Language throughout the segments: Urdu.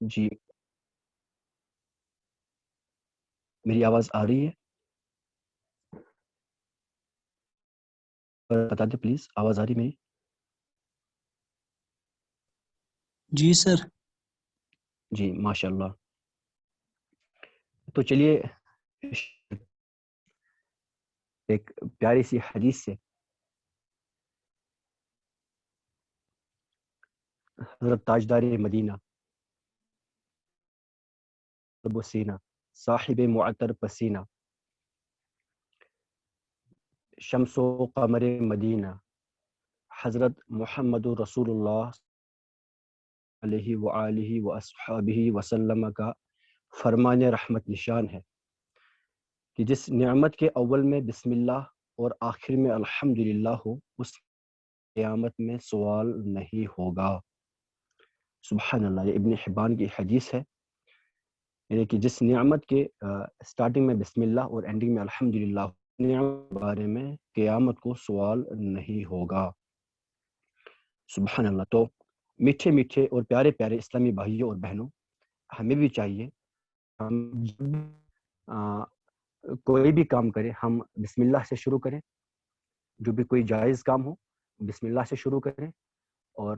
جی میری آواز آ رہی ہے؟ بتا دیں پلیز، آواز آ رہی میری؟ جی سر. جی ماشاء اللہ. تو چلیے ایک پیاری سی حدیث سے حضرت تاجدار مدینہ ابو سینہ صاحب معطر پسینہ شمس و قمر مدینہ حضرت محمد رسول اللہ علیہ وآلہ واصحابہ وسلم کا فرمان رحمت نشان ہے کہ جس نعمت کے اول میں بسم اللہ اور آخر میں الحمدللہ ہو، اس قیامت میں سوال نہیں ہوگا. سبحان اللہ. یہ ابن حبان کی حدیث ہے، یعنی کہ جس نعمت کے سٹارٹنگ میں بسم اللہ اور اینڈنگ میں الحمدللہ، نعمت کے بارے میں قیامت کو سوال نہیں ہوگا. سبحان اللہ. تو میٹھے میٹھے اور پیارے پیارے اسلامی بھائیوں اور بہنوں، ہمیں بھی چاہیے ہم کوئی بھی کام کریں ہم بسم اللہ سے شروع کریں. جو بھی کوئی جائز کام ہو بسم اللہ سے شروع کریں، اور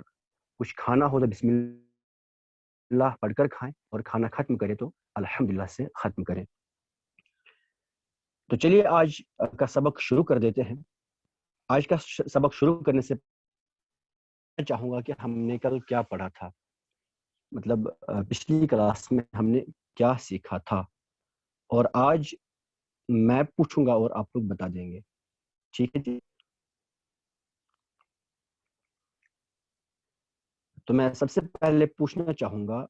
کچھ کھانا ہو تو بسم اللہ پڑھ کر کھائیں، اور کھانا ختم کریں تو الحمدللہ سے ختم کریں. تو چلیے آج کا سبق شروع کر دیتے ہیں. آج کا سبق شروع کرنے سے میں چاہوں گا کہ ہم نے کل کیا پڑھا تھا، مطلب پچھلی کلاس میں ہم نے کیا سیکھا تھا، اور آج میں پوچھوں گا اور آپ لوگ بتا دیں گے. ٹھیک ہے جی؟ تو میں سب سے پہلے پوچھنا چاہوں گا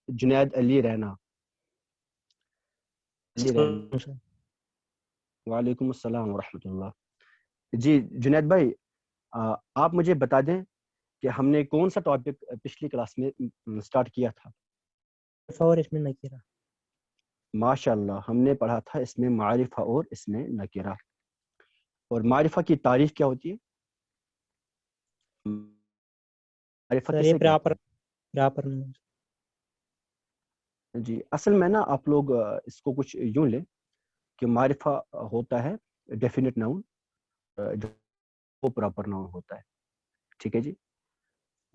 جنید علی رینا. علی رینا. وعلیکم السلام ورحمۃ اللہ. جی جنید بھائی، آپ مجھے بتا دیں کہ ہم نے کون سا ٹاپک پچھلی کلاس میں سٹارٹ کیا تھا؟ اور اس میں نکیرہ. ماشاء اللہ، ہم نے پڑھا تھا اس میں معرفہ اور اس میں نکیرہ. اور معرفہ کی تعریف کیا ہوتی ہے؟ معرفہ سر یہ کسے کہتے پراپر ہیں؟ جی اصل میں نا آپ لوگ اس کو کچھ یوں لیں کہ معرفہ ہوتا ہے ڈیفینٹ ناؤن، جو پراپر ناؤن ہوتا ہے. ٹھیک ہے جی؟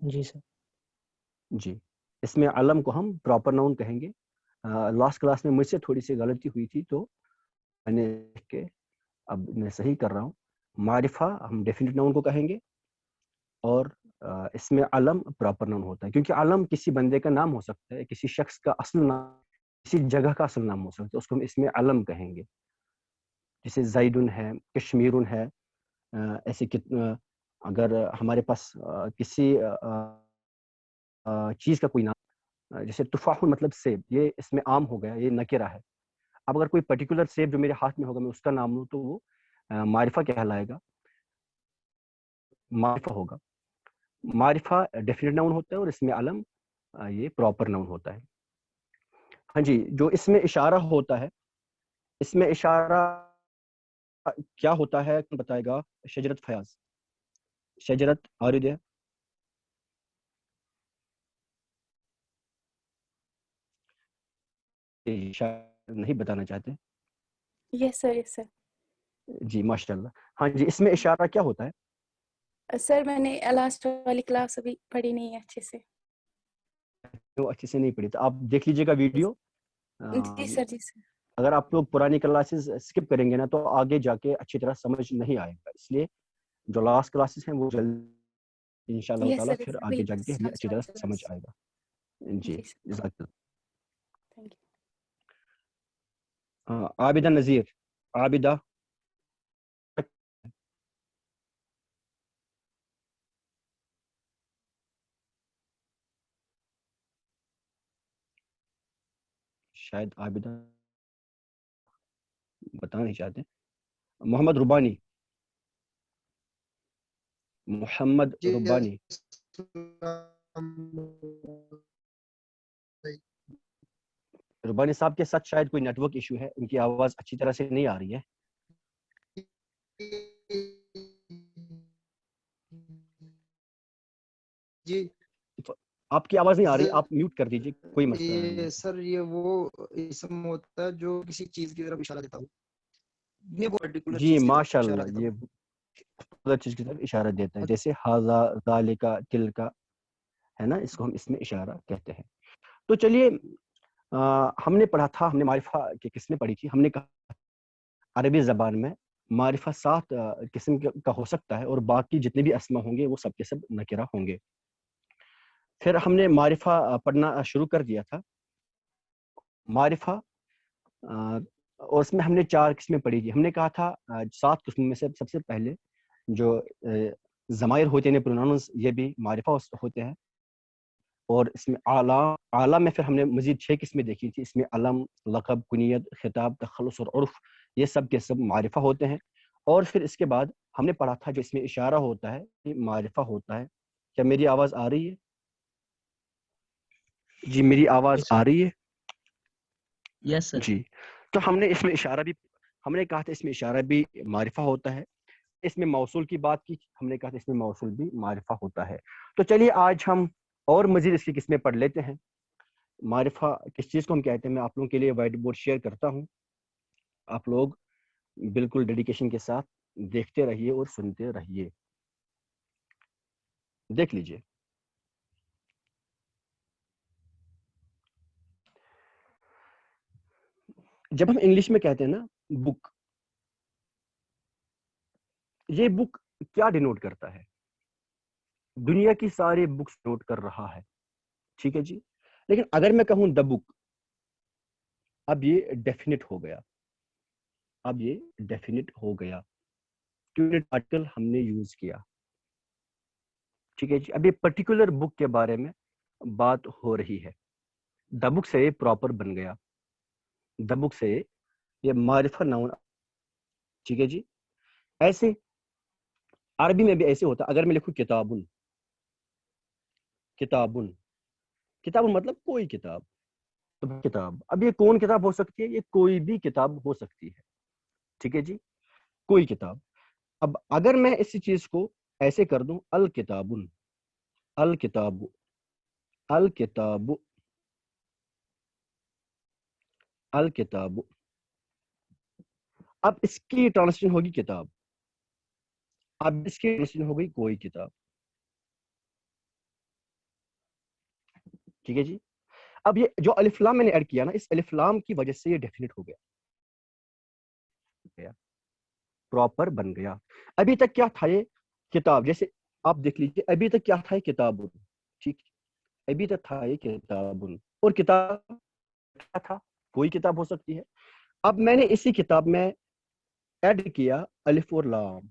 جی سر. جی اس میں علم کو ہم پراپر ناؤن کہیں گے. لاسٹ کلاس میں مجھ سے تھوڑی سی غلطی ہوئی تھی، تو میں نے کہ اب میں صحیح کر رہا ہوں. معرفہ ہم ڈیفینٹ ناؤن کو کہیں گے، اور اس میں علم پراپر ناؤن ہوتا ہے، کیونکہ علم کسی بندے کا نام ہو سکتا ہے، کسی شخص کا اصل نام، کسی جگہ کا اصل نام ہو سکتا ہے، اس کو ہم اس میں علم کہیں گے. جیسے زیدن ہے، کشمیرن ہے. ایسے اگر ہمارے پاس کسی چیز کا کوئی نام، جیسے تفاح مطلب سیب، یہ اس میں عام ہو گیا، یہ نکرہ ہے. اب اگر کوئی پرٹیکولر سیب جو میرے ہاتھ میں ہوگا میں اس کا نام لوں تو وہ معرفہ کہلائے گا، معرفہ ہوگا. معرفہ ڈیفینٹ ناؤن ہوتا ہے، اور اس میں علم یہ پراپر ناؤن ہوتا ہے. ہاں جی. جو اس میں اشارہ ہوتا ہے، اس میں اشارہ کیا ہوتا ہے بتائے گا شجرت فیاض. شجرت آر دے؟ شاید نہیں بتانا چاہتے. یس سر، یس سر. جی ماشاء اللہ. ہاں جی. اس میں اشارہ کیا ہوتا ہے؟ سر میں نے لاسٹ والی کلاس ابھی پڑھی نہیں ہے اچھے سے. تو اچھے سے نہیں پڑھی تو آپ دیکھ لیجیے گا ویڈیو. جی سر، جی سر. اگر آپ لوگ پرانی کلاسز اسکپ کریں گے نا تو آگے جا کے اچھی طرح سمجھ نہیں آئے گا. اس لیے جو لاسٹ کلاسز ہیں وہ جلد انشاءاللہ یس تعالیٰ سر، پھر یس آگے وہی جا کے ہمیں لاسٹ اچھی والی طرح سمجھ کلاس. آئے گا. جی جی سر، جزاک اللہ. Thank you. عابدہ نذیر. عابدہ شاید عابدہ بتانا نہیں چاہتے. محمد ربانی. محمد ربانی. ربانی صاحب کے ساتھ شاید کوئی نیٹ ورک ایشو ہے، ان کی آواز اچھی طرح سے نہیں آ رہی ہے. جی آپ کی آواز نہیں آ رہی, آپ میوٹ کر دیجیے, کوئی مسئلہ نہیں ہے. سر یہ وہ اسم ہوتا ہے جو کسی چیز کی طرف اشارہ دیتا ہو, یہ وہ پرٹیکولر جی چیز کی طرف ماشاء اشارہ اللہ, دیتا یہ ہو. چیز کی طرف اشارہ دیتا ہے, جیسے ہاذا ذالکا تلکا ہے نا, اس کو ہم اس میں اشارہ کہتے ہیں. تو چلیے ہم نے پڑھا تھا, ہم نے معرفہ کی قسمیں پڑھی تھی. ہم نے کہا عربی زبان میں معرفہ 7 قسم کا ہو سکتا ہے, اور باقی جتنے بھی اسما ہوں گے وہ سب کے سب نکرہ ہوں گے. پھر ہم نے معرفہ پڑھنا شروع کر دیا تھا. معرفہ اور اس میں ہم نے 4 قسمیں پڑھی تھی. ہم نے کہا تھا 7 قسموں میں سے سب سے پہلے جو ضمائر ہوتے ہیں, پروناؤنز, یہ بھی معرفہ ہوتے ہیں. اور اس میں اعلیٰ میں پھر ہم نے مزید 6 قسمیں دیکھی تھی. اس میں علم, لقب, کنیت, خطاب, تخلص اور عرف, یہ سب کے سب معرفہ ہوتے ہیں. اور پھر اس کے بعد ہم نے پڑھا تھا جو اس میں اشارہ ہوتا ہے یہ معرفہ ہوتا ہے. کیا میری آواز آ رہی ہے؟ جی میری آواز آ رہی ہے؟ یس سر. جی, تو ہم نے اس میں اشارہ بھی, ہم نے کہا تھا اس میں اشارہ بھی معرفہ ہوتا ہے. اس میں موصول کی بات کی, ہم نے کہا تھا اس میں موصول بھی معرفہ ہوتا ہے. تو چلیے آج ہم اور مزید اس کی قسمیں پڑھ لیتے ہیں. معرفہ کس چیز کو ہم کہتے ہیں, میں آپ لوگوں کے لیے وائٹ بورڈ شیئر کرتا ہوں. آپ لوگ بالکل ڈیڈیکیشن کے ساتھ دیکھتے رہیے اور سنتے رہیے. دیکھ لیجئے. جب ہم انگلش میں کہتے ہیں نا بک, یہ بک کیا ڈینوٹ کرتا ہے؟ دنیا کی ساری بکس نوٹ کر رہا ہے, ٹھیک ہے جی. لیکن اگر میں کہوں دا بک, اب یہ ڈیفینٹ ہو گیا, اب یہ ڈیفینٹ ہو گیا, آرٹیکل ہم نے یوز کیا, ٹھیک ہے جی. اب یہ پرٹیکولر بک کے بارے میں بات ہو رہی ہے. دا بک سے یہ پراپر بن گیا, دا بک سے یہ معرفہ ناؤن, ٹھیک ہے جی. ایسے عربی میں بھی ایسے ہوتا, اگر میں لکھوں کتابن, کتابن, کتابن مطلب کوئی کتاب, کتاب. اب یہ کون کتاب ہو سکتی ہے؟ یہ کوئی بھی کتاب ہو سکتی ہے, ٹھیک ہے جی, کوئی کتاب. اب اگر میں اسی چیز کو ایسے کر دوں الکتابن, الکتاب, الکتاب, الکتاب, اب اس کی ٹرانسلیشن ہوگی کتاب, اب اس کی ٹرانسلیشن ہو گئی کوئی کتاب, ٹھیک ہے جی. اب یہ جو الف لام میں نے ایڈ کیا نا, اس الف لام کی وجہ سے یہ ڈیفینٹ ہو گیا, پراپر بن گیا. ابھی تک کیا تھا یہ کتاب, جیسے آپ دیکھ لیجیے, ابھی تک کیا تھا یہ کتاب, ٹھیک, ابھی تک تھا یہ کتاب, اور کتاب کیا تھا؟ کوئی کتاب ہو سکتی ہے. اب میں نے اسی کتاب میں ایڈ کیا الف اور لام,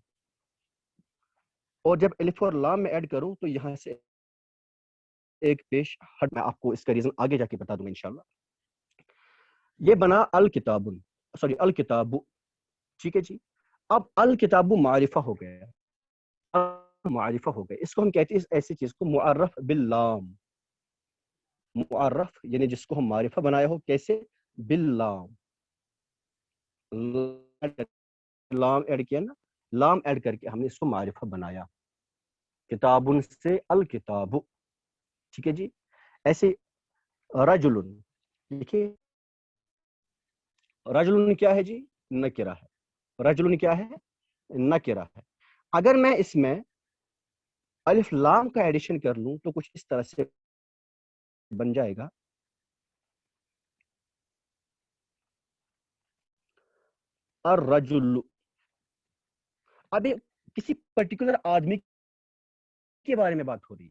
اور جب الف اور لام میں ایڈ کروں تو یہاں سے ایک پیش ہٹ, میں آپ کو اس کا ریزن آگے جا کے بتا دوں گا انشاءاللہ. یہ بنا الکتاب, سوری الکتاب, ٹھیک ہے جی. اب الکتاب معرفہ ہو گیا, معرفہ ہو گیا. اس کو ہم کہتے ہیں ایسی چیز کو معرف باللام, معرف یعنی جس کو ہم معرفہ بنایا ہو, کیسے؟ باللام, لام ایڈ کیا نا, لام ایڈ کر کے ہم نے اس کو معرفہ بنایا, کتابن سے الکتاب, ٹھیک ہے جی. ایسے رجلن, دیکھیے رجلن کیا ہے جی؟ نکرہ ہے. رجلن کیا ہے؟ نکرہ ہے. اگر میں اس میں الف لام کا ایڈیشن کر لوں تو کچھ اس طرح سے بن جائے گا, الرجل. اب کسی پرٹیکولر آدمی کے بارے میں بات ہو رہی ہے.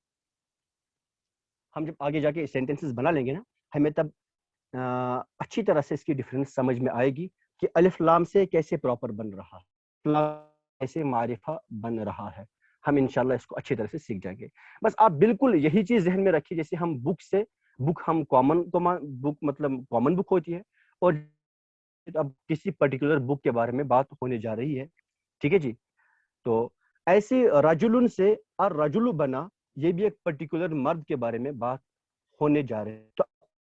ہم جب آگے جا کے سینٹینسز بنا لیں گے نا, ہمیں تب اچھی طرح سے اس کی ڈفرینس سمجھ میں آئے گی کہ الف لام سے کیسے پراپر بن رہا ہے, کیسے معرفہ بن رہا ہے. ہم انشاءاللہ اس کو اچھی طرح سے سیکھ جائیں گے. بس آپ بالکل یہی چیز ذہن میں رکھیے, جیسے ہم بک سے, بک ہم کامن بک مطلب کامن بک ہوتی ہے, اور اب کسی پرٹیکولر بک کے بارے میں بات ہونے جا رہی ہے, ٹھیک ہے جی. تو ایسے رجلن سے الرجل بنا, یہ بھی ایک پرٹیکولر مرد کے بارے میں بات ہونے جا رہے ہیں. تو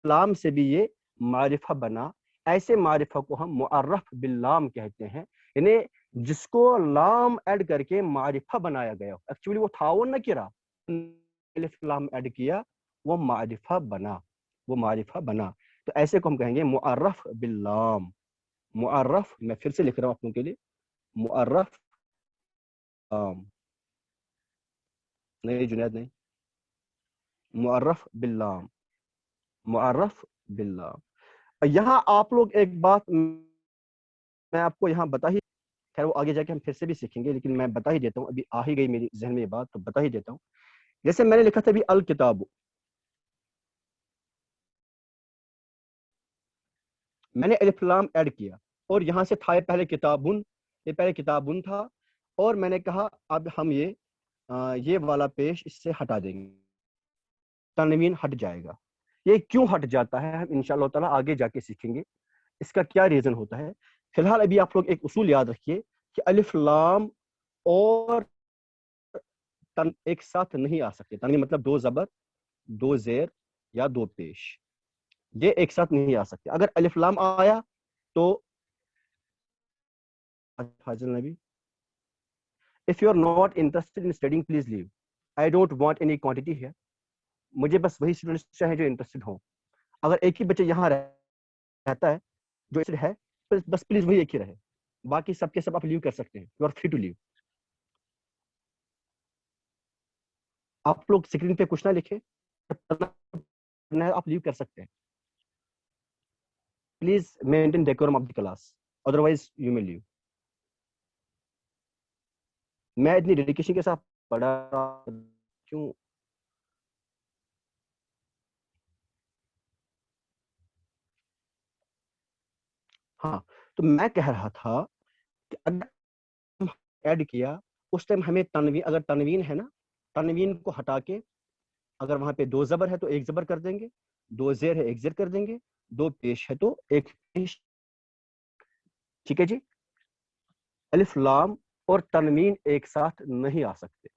لام سے بھی یہ معرفہ بنا. ایسے معرفہ کو ہم معرف باللام کہتے ہیں, یعنی جس کو لام ایڈ کر کے معرفہ بنایا گیا. ایکچولی وہ تھا وہ نکرہ, الف لام ایڈ کیا وہ معرفہ بنا، وہ معرفہ بنا. تو ایسے کو ہم کہیں گے معرف باللام. معرف، میں پھر سے لکھ رہا ہوں آپ لوگوں کے لیے، معرف نہیں جنید نہیں، معرف باللام، معرف باللام. یہاں آپ لوگ ایک بات میں آپ کو یہاں بتا ہی، خیر وہ آگے جا کے ہم پھر سے بھی سیکھیں گے، لیکن میں بتا ہی دیتا ہوں، ابھی آ ہی گئی میری ذہن میں یہ بات تو بتا ہی دیتا ہوں. جیسے میں نے لکھا تھا ابھی الکتاب، میں نے الف لام ایڈ کیا اور یہاں سے تھا پہلے کتابن، یہ پہلے کتابن تھا، اور میں نے کہا اب ہم یہ والا پیش اس سے ہٹا دیں گے، تنوین ہٹ جائے گا. یہ کیوں ہٹ جاتا ہے ہم انشاءاللہ تعالیٰ آگے جا کے سیکھیں گے اس کا کیا ریزن ہوتا ہے. فی الحال ابھی آپ لوگ ایک اصول یاد رکھیے کہ الف لام اور تن ایک ساتھ نہیں آ سکتے. تنوین مطلب دو زبر، دو زیر یا دو پیش، یہ ایک ساتھ نہیں آ سکتے. اگر الف لام آیا تو فاضل نبی if you are not interested in studying please leave. I don't want any quantity here. مجھے بس وہی اسٹوڈنٹس چاہیے جو انٹرسٹڈ ہوں. اگر ایک ہی بچہ یہاں رہتا ہے جو انٹرسٹڈ ہے بس پلیز وہی ایک ہی رہے، باقی سب کے سب آپ لیو کر سکتے ہیں. یو آر فری ٹو لیو. آپ لوگ اسکرین پہ کچھ نہ لکھے، آپ لیو کر سکتے ہیں. Please maintain decorum of the class, otherwise you میں لیو. میں اتنی ڈیڈیکیشن کے ساتھ پڑھا کیوں؟ ہاں تو میں کہہ رہا تھا کہ اگر ایڈ کیا اس ٹائم ہمیں تنوین، اگر تنوین ہے نا، تنوین کو ہٹا کے اگر وہاں پہ دو زبر ہے تو ایک زبر کر دیں گے، دو زیر ہے ایک زیر کر دیں گے، دو پیش ہے تو ایک پیش. ٹھیک ہے جی. الف لام اور تنوین ایک ساتھ نہیں آ سکتے.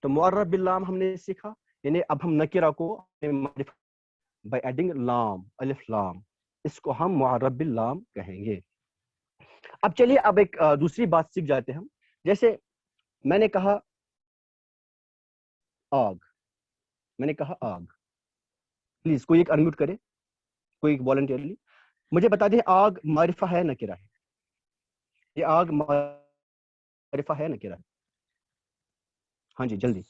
تو معرف باللام ہم نے سیکھا، یعنی اب ہم نکرہ کو بائی ایڈنگ لام، الف لام، اس کو ہم معرف باللام کہیں گے. اب چلیے اب ایک دوسری بات سیکھ جاتے ہیں ہم. جیسے میں نے کہا آگ، میں نے کہا آگ. پلیز کوئی ایک انمیوٹ کرے، کوئی ایک والنٹیئرلی مجھے بتا دیں آگ معرفہ ہے نکرہ ہے؟ یہ آگ معرفہ ہے نکرہ ہے؟ ہاں جی جلدی.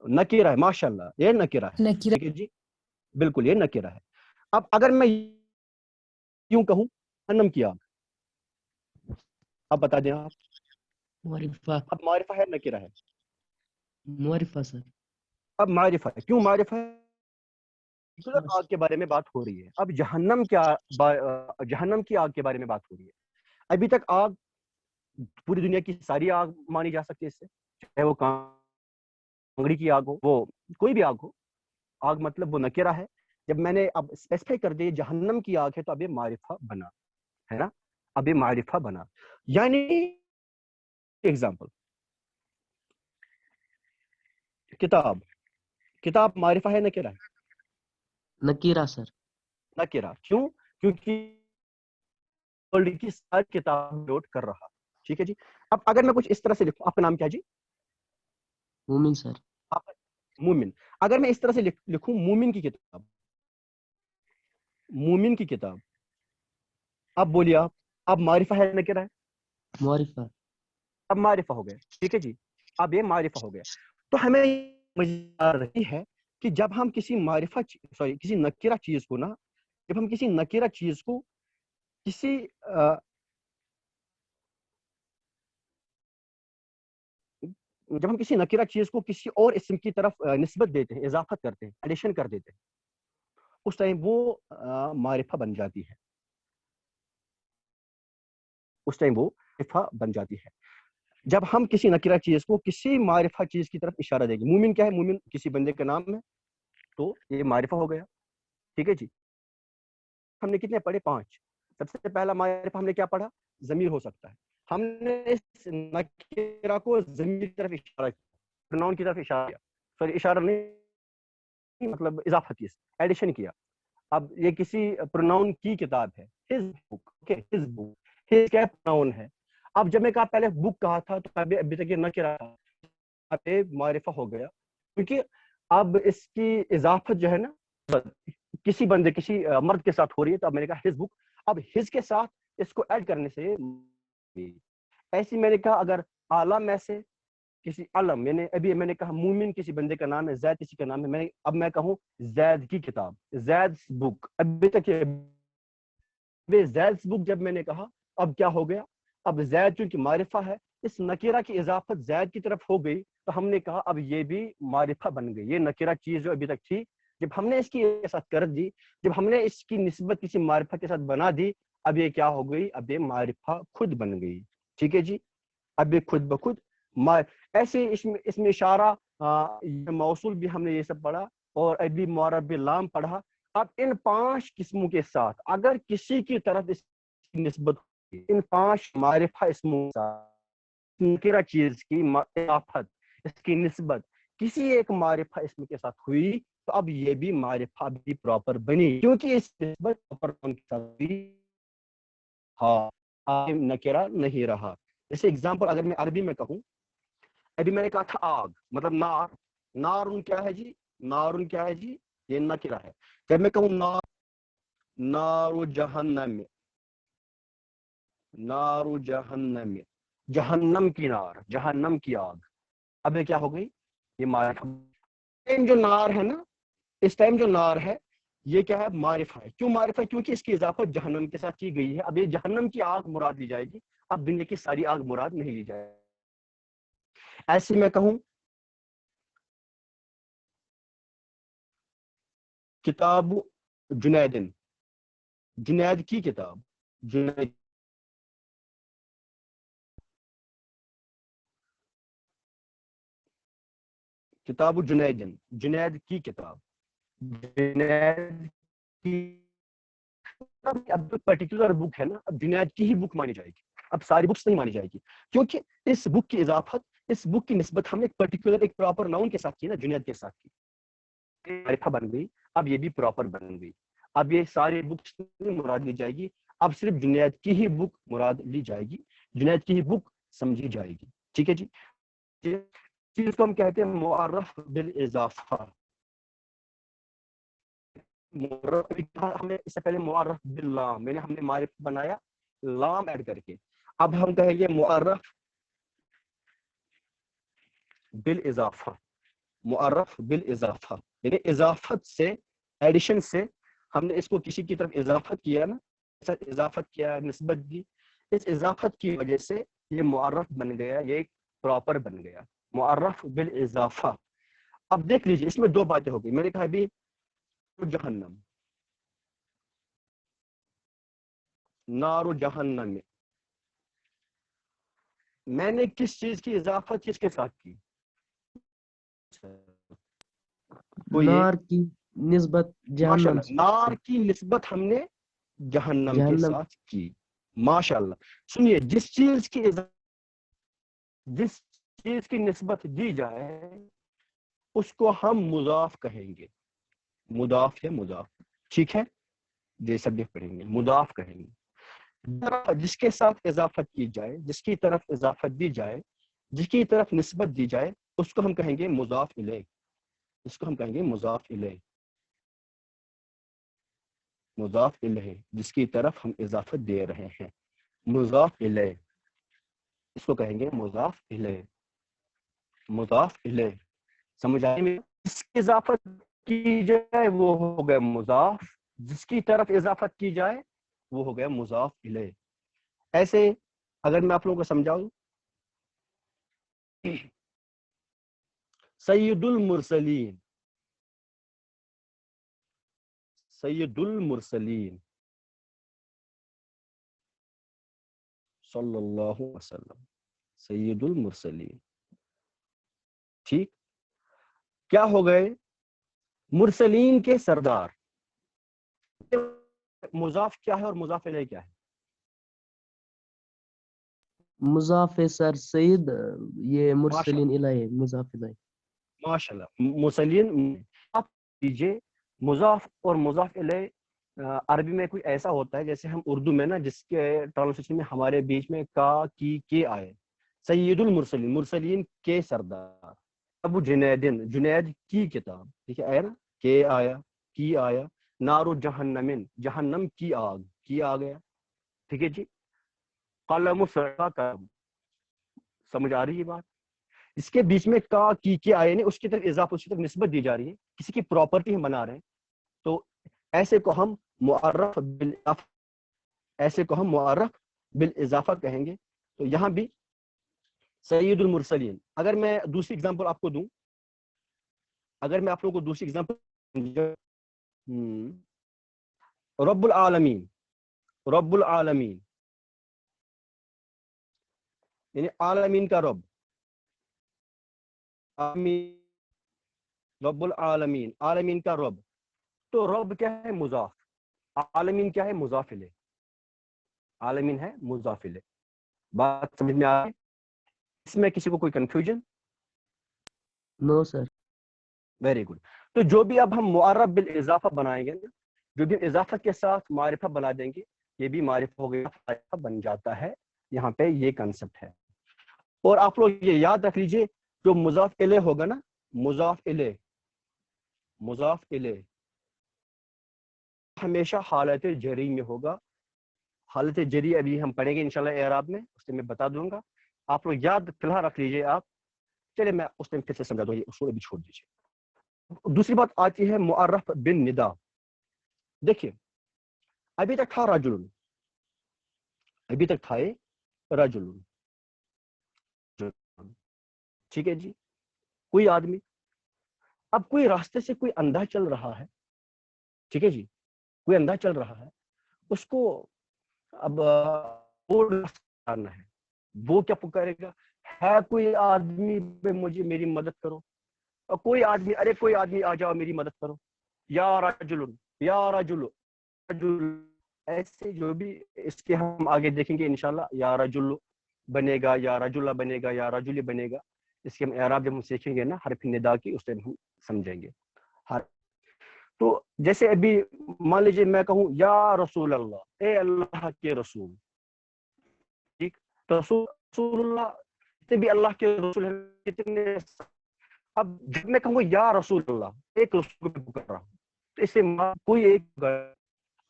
نکرہ ہے، ماشاء اللہ یہ نکرہ ہے. ٹھیک ہے جی بالکل یہ نکرہ ہے. اب اگر میں یوں کہوں انم کی آگ، اب بتا دیں آپ، معرفہ، اب معرفہ ہے نکرہ ہے؟ معرفہ سر. اب معرفہ ہے. کیوں معرفہ ہے؟ آگ کے بارے میں بات ہو رہی ہے. اب جہنم جہنم کی آگ کے بارے میں بات ہو رہی ہے. ابھی تک آگ پوری دنیا کی ساری آگ مانی جا سکتی ہے، اس سے چاہے وہ کانگڑی کی آگ ہو، وہ کوئی بھی آگ ہو. آگ مطلب وہ نکرہ ہے. جب میں نے اب اسپیسیفائی کر دی جہنم کی آگ ہے تو اب یہ معرفہ بنا ہے نا، اب یہ معرفہ بنا. یعنی ایگزامپل کتاب، کتاب معرفہ ہے نکرہ ہے؟ نکیرہ سر. نکرہ. کیوں؟ کیونکہ کی ساری کتاب نوٹ کر رہا. ٹھیک ہے جی. اب اگر میں کچھ اس طرح سے لکھوں، آپ کا نام کیا جی؟ مومن سر. مومن. اگر میں اس طرح سے لکھوں مومن کی کتاب، مومن کی کتاب، اب بولیے آپ، اب معرفہ ہے نکرہ ہے؟ معرفہ. اب معرفہ ہو گیا. ٹھیک ہے جی. اب یہ معرفہ ہو گیا. تو ہمیں مجھے رہی ہے کہ جب ہم کسی معرفہ کسی نکرہ چیز کو نا، جب ہم کسی نکرہ چیز کو کسی جب ہم کسی نکرہ چیز کو کسی اور اسم کی طرف نسبت دیتے ہیں، اضافت کرتے ہیں، ایڈیشن کر دیتے ہیں، اس ٹائم وہ معرفہ بن جاتی ہے. اس ٹائم وہ معرفہ بن جاتی ہے. جب ہم کسی نکرہ چیز کو کسی معرفہ چیز کی طرف اشارہ دیں گے. مومن کیا ہے؟ مومن کسی بندے کا نام ہے تو یہ معرفہ ہو گیا. ٹھیک ہے جی. ہم نے کتنے پڑھے؟ 5. سب سے پہلا معرفہ ہم نے کیا پڑھا؟ ضمیر ہو سکتا ہے. ہم نے اس نکرہ کو ضمیر کی طرف اشارہ کیا، پروناؤن کی طرف اشارہ کیا، سوری اشارہ نہیں مطلب اضافہ کیا، ایڈیشن کیا. اب یہ کسی پروناؤن کی کتاب ہے، his book. Okay, his book. his کیا پروناؤن ہے. اب جب میں کہا پہلے بک کہا تھا تو ابھی تک یہ نکرہ تھا، اب معرفہ ہو گیا. کیونکہ اب اس کی اضافت جو ہے نا کسی بندے کسی مرد کے ساتھ ہو رہی ہے، تو اب میں نے کہا ہز بک، اب ہز کے ساتھ اس کو ایڈ کرنے سے ایسی میں نے کہا اگر اعلیٰ میں سے کسی علم، ابھی میں نے کہا مومن کسی بندے کا نام ہے، زید کسی کا نام ہے، اب میں کہوں زید کی کتاب، زید بک، ابھی تک زید بک جب میں نے کہا اب کیا ہو گیا، اب زید چونکہ معرفہ ہے، اس نکیرہ کی اضافت زید کی طرف ہو گئی، تو ہم نے کہا اب یہ بھی معرفہ بن گئی، یہ نکیرہ چیز جو ابھی تک تھی جب ہم نے اس کی ساتھ کر دی، جب ہم نے اس کی نسبت کسی معرفہ کے ساتھ بنا دی، اب یہ کیا ہو گئی، اب یہ معرفہ خود بن گئی. ٹھیک ہے جی، اب یہ خود بخود ایسے اس میں اشارہ موصول بھی ہم نے یہ سب پڑھا، اور ابھی معرب باللام پڑھا. اب ان 5 قسموں کے ساتھ اگر کسی کی طرف اس کی نسبت ہوئی، ان 5 معرفہ اسموں کے ساتھ نکرہ چیز کی اضافت، اس کی نسبت کسی ایک معرفہ اسم کے ساتھ ہوئی، تو اب یہ بھی معرفہ بھی پراپر بنی، کیونکہ اس نسبت پراپر کے ساتھ بھی نکرہ نہیں رہا. جیسے اگزامپل اگر میں عربی میں کہوں، ابھی میں نے کہا تھا آگ، مطلب نار، نارن کیا ہے جی، نارن کیا ہے جی، یہ نکرہ ہے. جب میں کہوں نار جہنم، نار جہنم، جہنم کی نار، جہنم کی آگ، اب یہ کیا ہو گئی، یہ معرفہ. ٹائم جو نار ہے نا، اس ٹائم جو نار ہے یہ کیا ہے، معرفہ ہے. کیوں معرفہ ہے؟ کیونکہ اس کی اضافت جہنم کے ساتھ کی گئی ہے. اب یہ جہنم کی آگ مراد لی جائے گی، اب دنیا کی ساری آگ مراد نہیں لی جائے گی. ایسے میں کہوں کتاب جنیدن، جنید کی کتاب، جنید کتاب جنیدن، جنید کی کتاب، جنید کی اب پرٹیکولر بک ہے نا، اب جنید کی ہی بک مانی جائے گی، اب ساری بکس نہیں مانی جائے گی، کیونکہ اس بک کی اضافت، اس بک کی نسبت ہم نے ایک پرٹیکولر ایک پراپر ناؤن کے ساتھ کی نا، جنید کے ساتھ کی، معرفہ بن گئی. اب یہ بھی پراپر بن گئی، اب یہ ساری بکس نہیں مراد لی جائے گی، اب صرف جنید کی ہی بک مراد لی جائے گی، جنید کی ہی بک سمجھی جائے گی. ٹھیک ہے جی، چیز کو ہم کہتے ہیں معرف بالاضافہ. ہم نے اس سے پہلے معرف باللام، ہم نے معرف بنایا لام ایڈ کر کے. اب ہم کہیں گے معرف بالاضافہ، معرف بالاضافہ یعنی اضافت سے، ایڈیشن سے ہم نے اس کو کسی کی طرف اضافت کیا نا، اضافت کیا، نسبت دی، اس اضافت کی وجہ سے یہ معرف بن گیا، یہ ایک پراپر بن گیا، معرف بالاضافہ. اب دیکھ لیجیے اس میں 2 باتیں ہو گئی. میں نے کہا ابھی جہنم، نار جہنم، میں نے کس چیز کی اضافت کس کے ساتھ کی، نار کی نسبت جہنم سے، نار کی نسبت ہم نے جہنم کے ساتھ کی. ماشاء اللہ. سنیے، جس چیز کی نسبت دی جائے اس کو ہم مضاف کہیں گے، مضاف یا مضاف. ٹھیک ہے، یہ سبجیکٹ پڑھیں گے، مضاف کہیں گے. جس کے ساتھ اضافت کی جائے، جس کی طرف اضافت دی جائے، جس کی طرف نسبت دی جائے، اس کو ہم کہیں گے مضاف الیہ، اس کو ہم کہیں گے مضاف الیہ، مضاف الیہ، جس کی طرف ہم اضافت دے رہے ہیں، مضاف الیہ، اس کو کہیں گے مضاف الیہ، مضاف الیہ. سمجھ آئی میں؟ جس کی اضافت کی جائے وہ ہو گیا مضاف، جس کی طرف اضافت کی جائے وہ ہو گیا مضاف الیہ. ایسے اگر میں آپ لوگوں کو سمجھاؤں، سید المرسلین، سید المرسلین صلی اللہ علیہ وسلم، سید المرسلین. ٹھیک، کیا ہو گئے، مرسلین کے سردار. مضاف کیا ہے اور مضاف الیہ کیا ہے؟ مضاف سر سید، یہ مرسلین الیہ، مضاف الیہ. ماشاءاللہ. مرسلین آپ دیجئے، مضاف اور مضاف الیہ عربی میں کوئی ایسا ہوتا ہے جیسے ہم اردو میں نا، جس کے ٹرانسلیشن میں ہمارے بیچ میں کا کی کے آئے. سید المرسلین، مرسلین کے سردار. ابو جنیدن، جنید کی کتاب، ٹھیک ہے آیا نا، کہ آیا کی آیا، نارو جہنمن، جہنم کی آگ ہے، ٹھیک ہے جی، قلم سرا کا، سمجھ آ رہی ہے بات؟ اس کے بیچ میں کا کی آئے نے اس کی طرف اضافہ، اس کی طرف نسبت دی جا رہی ہے، کسی کی پراپرٹی ہم بنا رہے ہیں، تو ایسے کو ہم معرف بالاضافہ، ایسے کو ہم معرف بالاضافہ کہیں گے. تو یہاں بھی سید المرسلین. اگر میں دوسری اگزامپل آپ کو دوں، اگر میں آپ لوگوں کو دوسری اگزامپل، رب العالمین، رب العالمین یعنی عالمین کا رب، رب العالمین، عالمین کا رب. تو رب کیا ہے؟ مضاف. عالمین کیا ہے؟ مضاف الیہ. عالمین ہے مضاف الیہ. بات سمجھ میں آ رہی ہے؟ اس میں کسی کو کوئی confusion? No sir. Very good. تو جو بھی اب ہم معرف بالاضافہ بنائیں گے نا، جو بھی اضافہ کے ساتھ معرفہ بنا دیں گے، یہ بھی معرفہ ہو گیا، معرفہ بن جاتا ہے. یہاں پہ یہ کنسپٹ ہے. اور آپ لوگ یہ یاد رکھ لیجئے، جو مضاف الیہ ہوگا نا، مضاف الیہ، مضاف الیہ ہمیشہ حالت جری میں ہوگا. حالت جری ابھی ہم پڑھیں گے انشاءاللہ اعراب میں، اس سے میں بتا دوں گا. آپ لوگ یاد فی الحال رکھ لیجئے. آپ چلے میں اس ٹائم پھر سے سمجھا دوں، یہ اصول ابھی چھوڑ دیجیے. دوسری بات آتی ہے معرف بن ندا. دیکھیے ابھی تک تھا رجل، ابھی تک تھا رجل، ٹھیک ہے جی، کوئی آدمی. اب کوئی راستے سے کوئی اندھا چل رہا ہے، ٹھیک ہے جی، کوئی اندھا چل رہا ہے، اس کو اب کرنا ہے. وہ کیا پکارے گا؟ ہے کوئی آدمی مجھے میری مدد کرو. اور کوئی آدمی، ارے کوئی آدمی آ جاؤ میری مدد کرو. یا رجل، یا رجل، رجل، ایسے جو بھی اس کے ہم آگے دیکھیں گے انشاءاللہ. یا رجل بنے گا، یا رجل بنے گا، یا رجل بنے گا. اس کے ہم اعراب جب ہم سیکھیں گے نا حرف ندا کی، اس ٹائم ہم سمجھیں گے. تو جیسے ابھی مان لیجیے میں کہوں یا رسول اللہ، اے اللہ کے رسول، ٹھیک، تو رسول اللہ بھی اللہ کے رسول ہیں کتنے. اب جب میں کہوں یا رسول اللہ، ایک رسول کو پکار رہا ہوں، تو اس سے کوئی ایک.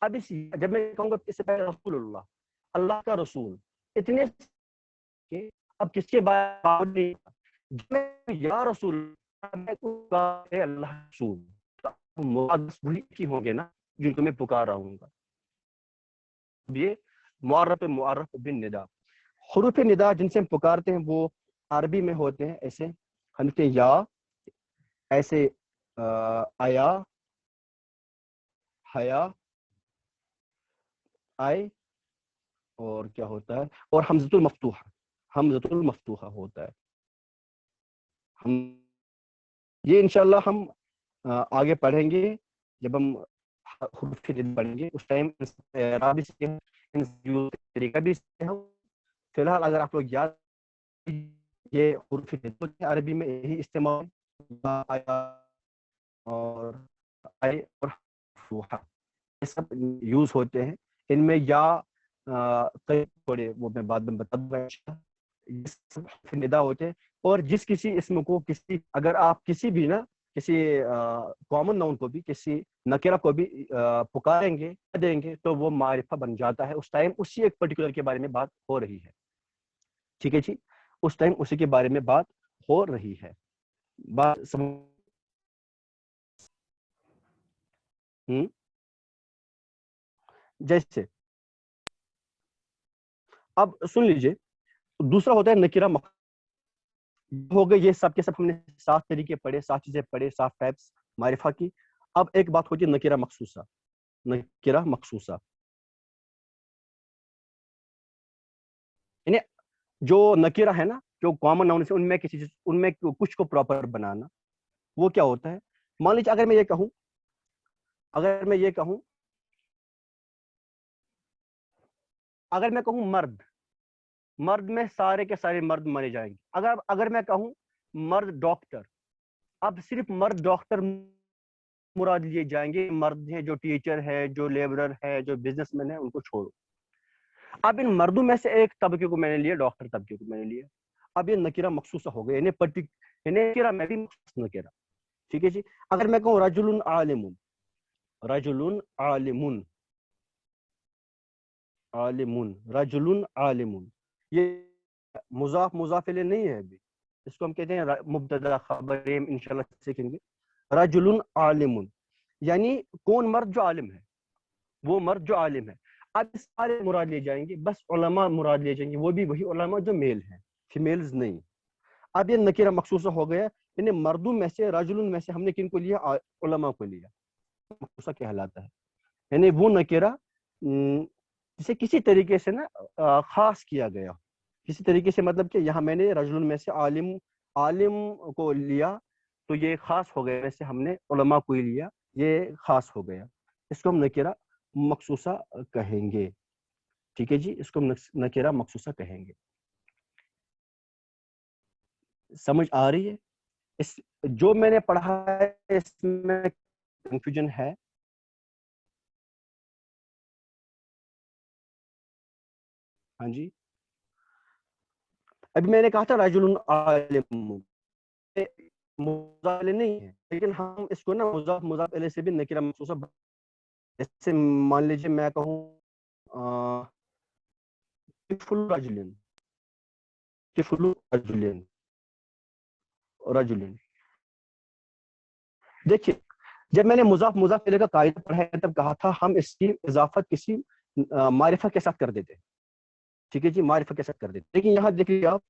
اب جب میں کہوں گا اس سے پہلے رسول اللہ، اللہ کا رسول، اتنے اب کس کے بعد جب میں یا رسول اللہ رسول، وہی کی ہوں گے نا جن کو میں پکار رہا ہوں گا. یہ معرف بن ندا. حروف ندا جن سے ہم پکارتے ہیں وہ عربی میں ہوتے ہیں ایسے، ہم کہتے ہیں یا، ایسے آیا، حیا، آئے، اور کیا ہوتا ہے، اور حمزۃ المفتوحہ، حمزۃ المفتوحہ ہوتا ہے. ہم یہ انشاءاللہ ہم آگے پڑھیں گے جب ہم حروف ندا پڑھیں گے، اس ٹائم عربی طریقہ بھی فی الحال اگر آپ لوگ یاد، یہ حروف ندا عربی میں یہی استعمال آیا اور آئے اور فتوحہ، یہ سب یوز ہوتے ہیں. ان میں یا کئی تھوڑے وہ میں بعد میں بتا دوں گا. یہ سب حروف ندا ہوتے ہیں. اور جس کسی اسم کو کسی، اگر آپ کسی بھی نا کسی کامن ناؤن کو بھی، کسی نکرہ کو بھی پکاریں گے دیں گے تو وہ معرفہ بن جاتا ہے. اس ٹائم اسی ایک پرٹیکولر کے بارے میں بات ہو رہی ہے، ٹھیک ہے جی، اس ٹائم اسی کے بارے میں بات ہو رہی ہے. بات جیسے اب سن لیجئے، دوسرا ہوتا ہے نکرہ مخصوصہ. ہو گئے یہ سب کے سب ہم نے 7 طریقے پڑھے، 7 چیزیں پڑھے، 7 ٹائپس معرفہ کی. اب ایک بات ہوتی ہے نکرہ مخصوصہ. نکرہ مخصوصہ یعنی جو نکرہ ہے نا، جو کامن ناؤن سے ان میں کسی چیز، ان میں کچھ کو پراپر بنانا. وہ کیا ہوتا ہے؟ مان لیجیے اگر میں یہ کہوں، اگر میں کہوں مرد، مرد میں سارے کے سارے مرد مانے جائیں گے. اگر میں کہوں مرد ڈاکٹر، اب صرف مرد ڈاکٹر مراد لیے جائیں گے. مرد ہیں جو ٹیچر ہے، جو لیبرر ہے، جو بزنس مین ہے، ان کو چھوڑو. اب ان مردوں میں سے ایک طبقے کو میں نے لیا، ڈاکٹر طبقے کو میں نے لیا. اب یہ نکرہ مخصوصہ ہو گیا، یعنی یعنی نکرہ میں بھی مخصوص نکرہ. ٹھیک ہے جی. اگر میں کہوں رجل عالم، رجل عالم، عالم، رجل عالم، یہ مضاف مضاف الیہ نہیں ہے ابھی، اس کو ہم کہتے ہیں مبتدا خبر، انشاءاللہ سیکھیں گے. رجل عالم یعنی کون مرد جو عالم ہے، وہ مرد جو عالم ہے. اب سارے مراد لیے جائیں گے، بس علماء مراد لیے جائیں گے، وہ بھی وہی علماء جو میل ہیں، فیمیلز نہیں. اب یہ نکرہ مخصوصہ ہو گیا، یعنی مردوں میں سے رجل میں سے ہم نے کن کو لیا؟ علماء کو لیا. مخصوصہ کہلاتا ہے. یعنی وہ نکرہ جسے کسی طریقے سے نا خاص کیا گیا، کسی طریقے سے، مطلب کہ یہاں میں نے رجل میں سے عالم کو لیا تو یہ خاص ہو گیا، ویسے ہم نے علماء کو ہی لیا، یہ خاص ہو گیا. اس کو ہم نکرہ مخصوصہ کہیں گے. ٹھیک ہے جی، اس کو ہم نکرہ مخصوصہ کہیں گے. سمجھ آ رہی ہے؟ اس جو میں نے پڑھا ہے اس میں کنفیوژن ہے؟ ہاں جی. ابھی میں نے کہا تھا رجل عالم مضاف الیہ نہیں ہے، لیکن ہم اس کو نا مضاف مضاف الیہ سے بھی نکرہ مخصوصہ. جیسے مان لیجیے میں کہوں طفل رجل، طفل رجل، رجل. دیکھیے جب میں نے مضاف مضاف الیہ کا قاعدہ پڑھا ہے تب کہا تھا ہم اس کی اضافت کسی معرفہ کے ساتھ کر دیتے. ٹھیک ہے جی، معرفہ کے ساتھ کر دیتے. لیکن یہاں دیکھیے آپ،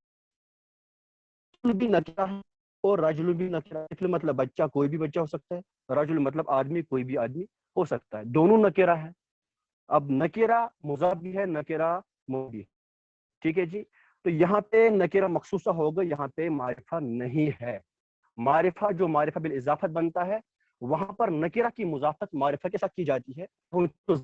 طفل بھی نکرہ ہے اور رجل بھی نکرہ ہے. طفل مطلب بچہ، کوئی بھی بچہ ہو سکتا ہے. رجل مطلب آدمی، کوئی بھی آدمی ہو سکتا ہے. دونوں نکرہ ہے. اب نکرہ مضاف بھی ہے، نکرہ مضاف بھی ہے. ٹھیک ہے جی. تو یہاں پہ نکرہ مخصوصہ ہوگا، یہاں پہ معرفہ نہیں ہے. معرفہ جو معرفہ بالاضافت بنتا ہے وہاں پر نکرہ کی مضافت معرفہ کے ساتھ کی جاتی ہے، تو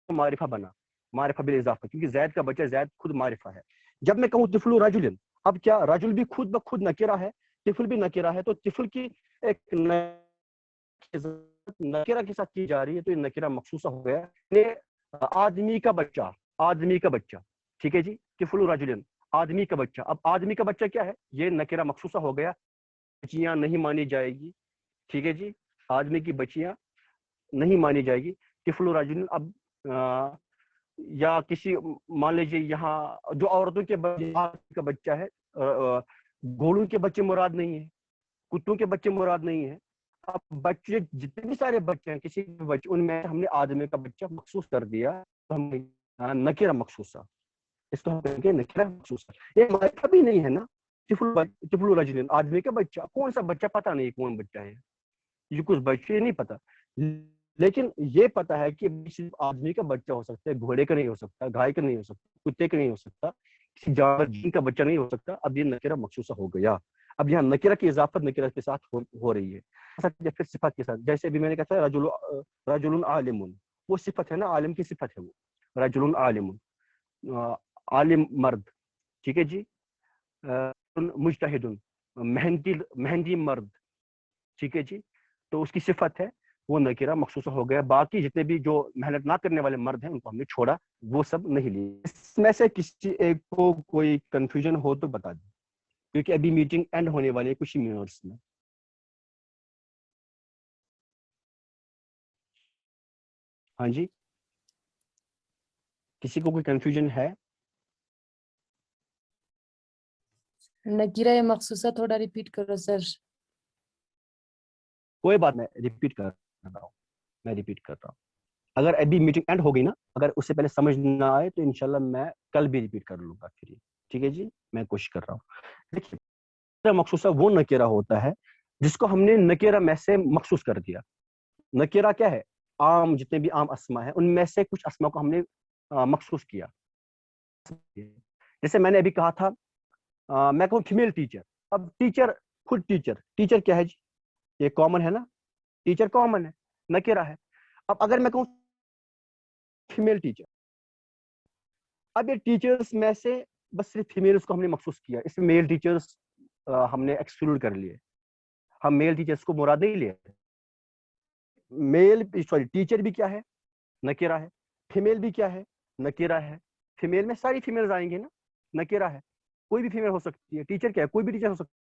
معرفہ بنا معرفہ بالاضافت، کیونکہ زید کا بچہ زید خود معرفہ ہے. جب میں کہوں طفل رجل، اب کیا رجل بھی خود بخود نکرہ ہے، طفل بھی نکرہ ہے، تو طفل کی ایک نکرہ کے ساتھ کی جا رہی ہے، تو یہ نکرہ مخصوصہ ہو گیا. آدمی کا بچہ، آدمی کا بچہ. ٹھیک ہے جی، طفل رجل آدمی کا بچہ. اب آدمی کا بچہ کیا ہے؟ یہ نکرہ مخصوصہ ہو گیا، بچیاں نہیں مانی جائے گی. ٹھیک ہے جی، آدمی کی بچیاں نہیں مانی جائے گی. طفل رجل اب یا کسی مان لیجیے یہاں جو عورتوں کے کا بچہ ہے، گھوڑوں کے بچے مراد نہیں ہے، کتوں کے بچے مراد نہیں ہے. اب بچے جتنے بھی سارے بچے ہیں، کسی بھی بچے، ان میں ہم نے آدمی کا بچہ مخصوص کر دیا، تو ہم نکرہ مخصوصہ، اس کو ہم کہیں گے نکرہ مخصوصہ. یہ معرفہ بھی نہیں ہے نا. طفل رجل آدمی کا بچہ، کون سا بچہ پتہ نہیں کون بچہ ہے، یہ کچھ بچے نہیں پتہ، لیکن یہ پتہ ہے کہ صرف آدمی کا بچہ ہو سکتا ہے، گھوڑے کا نہیں ہو سکتا، گائے کا نہیں ہو سکتا، کتے کا نہیں ہو سکتا، کسی جانور جن کا بچہ نہیں ہو سکتا. اب یہ نکرہ مخصوصہ ہو گیا. اب یہاں نکرہ کی اضافت نکرہ کے ساتھ ہو رہی ہے، پھر صفت کے ساتھ. جیسے بھی میں نے کہا تھا رجل عالم، وہ صفت ہے نا، عالم کی صفت ہے وہ. رجل عالم، عالم مرد. ٹھیک ہے جی. مجتہد محنتی مرد. ٹھیک ہے جی. تو اس کی صفت ہے، وہ نکرہ مخصوصہ ہو گیا. باقی جتنے بھی جو محنت نہ کرنے والے مرد ہیں ان کو ہم نے چھوڑا، وہ سب نہیں لیے. اس میں سے کسی ایک کو کوئی کنفیوژن ہو تو بتا دیں، کیونکہ ابھی میٹنگ اینڈ ہونے والی ہے کچھ ہی منٹس میں. ہاں جی، کسی کو کوئی کنفیوژن ہے؟ نکیرہ مخصوصہ تھوڑا ریپیٹ کرو سر. کوئی بات نہیں، ریپیٹ کر رہا ہوں، میں ریپیٹ کر رہا ہوں. اگر ابھی میٹنگ اینڈ ہو گئی نا، اگر اس سے پہلے سمجھ نہ آئے تو انشاءاللہ میں کل بھی ریپیٹ کر لوں گا پھر. ٹھیک ہے جی، میں کوشش کر رہا ہوں. دیکھیے نکرہ مخصوصہ وہ نکرہ ہوتا ہے جس کو ہم نے نکرہ میں سے مخصوص کر دیا. نکرہ کیا ہے؟ عام، جتنے بھی عام اسما ہیں ان میں سے کچھ اسما کو ہم نے مخصوص کیا. جیسے میں نے ابھی کہا تھا، میں کہوں فیمیل ٹیچر. اب ٹیچر خود ٹیچر کیا ہے جی؟ یہ کامن ہے نا، ٹیچر کامن ہے، نکرہ ہے. اب اگر میں کہوں فیمیل ٹیچر، اب یہ ٹیچرز میں سے بس صرف فیمیلز کو ہم نے مخصوص کیا، اس میں میل ٹیچرز ہم نے ایکسکلوڈ کر لیے. ہم میل ٹیچرز کو مراد نہیں لیے. ٹیچر بھی کیا ہے؟ نکرہ ہے. فیمیل بھی کیا ہے؟ نکرہ ہے. فیمیل میں ساری فیمیلز آئیں گے نا، نکرہ ہے. کوئی بھی فیمیل ہو سکتی ہے. ٹیچر کیا ہے؟ کوئی بھی ٹیچر ہو سکتا